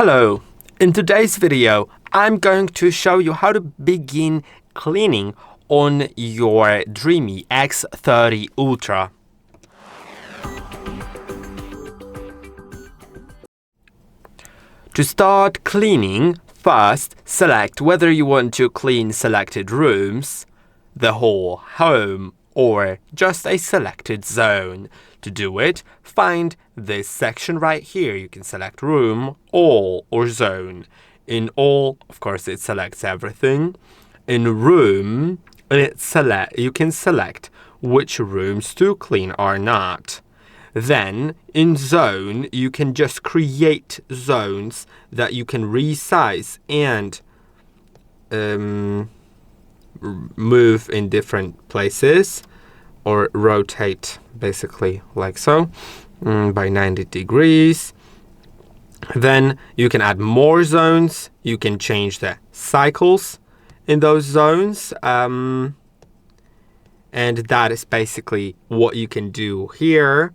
Hello, in today's video, I'm going to show you how to begin cleaning on your DREAME X30 Ultra. To start cleaning, first select whether you want to clean selected rooms, the whole home, or just a selected zone. To do it, find this section right here. You can select room, all, or zone. In all, of course, it selects everything. In room, you can select which rooms to clean or not. Then, in zone, you can just create zones that you can resize and move in different places or rotate, basically, like so, by 90 degrees. Then you can add more zones. You can change the cycles in those zones. And that is basically what you can do here.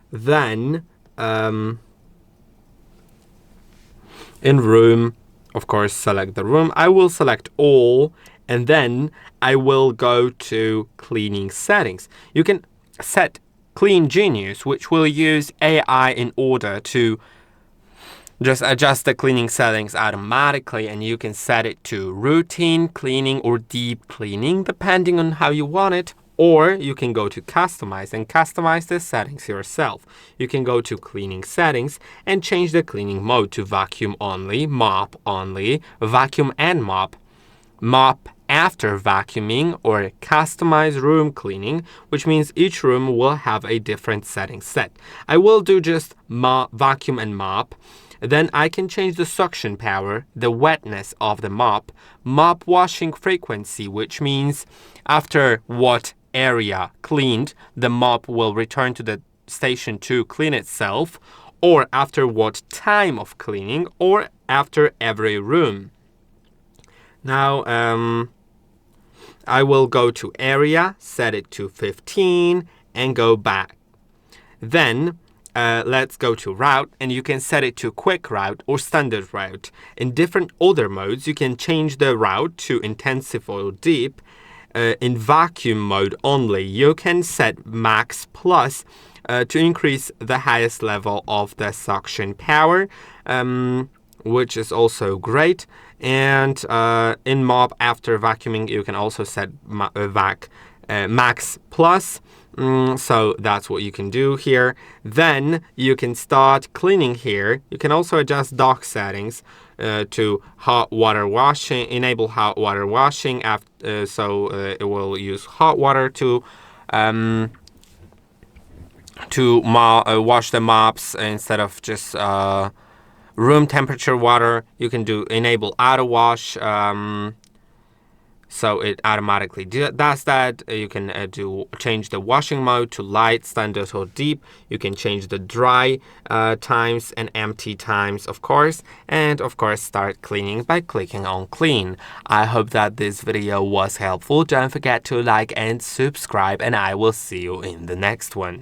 Then, in room, of course, select the room. I will select all, and then I will go to cleaning settings. You can set Clean Genius, which will use AI in order to just adjust the cleaning settings automatically, and you can set it to routine cleaning or deep cleaning, depending on how you want it. Or you can go to customize and customize the settings yourself. You can go to cleaning settings and change the cleaning mode to vacuum only, mop only, vacuum and mop after vacuuming, or customize room cleaning, which means each room will have a different setting set. I will do just vacuum and mop. Then I can change the suction power, the wetness of the mop washing frequency, which means after what area cleaned, the mop will return to the station to clean itself, or after what time of cleaning, or after every room. Now, I will go to area, set it to 15, and go back. Then, let's go to route, and you can set it to quick route or standard route. In different other modes, you can change the route to intensive or deep. In vacuum mode only, you can set max plus to increase the highest level of the suction power, which is also great. And in mop after vacuuming, you can also set max plus. So that's what you can do here. Then you can start cleaning here. You can also adjust dock settings to hot water washing, enable hot water washing, so it will use hot water to wash the mops instead of just room temperature water. You can enable auto wash, so it automatically does that. You can change the washing mode to light, standard, or deep. You can change the dry times and empty times, of course. And of course, start cleaning by clicking on clean. I hope that this video was helpful. Don't forget to like and subscribe, and I will see you in the next one.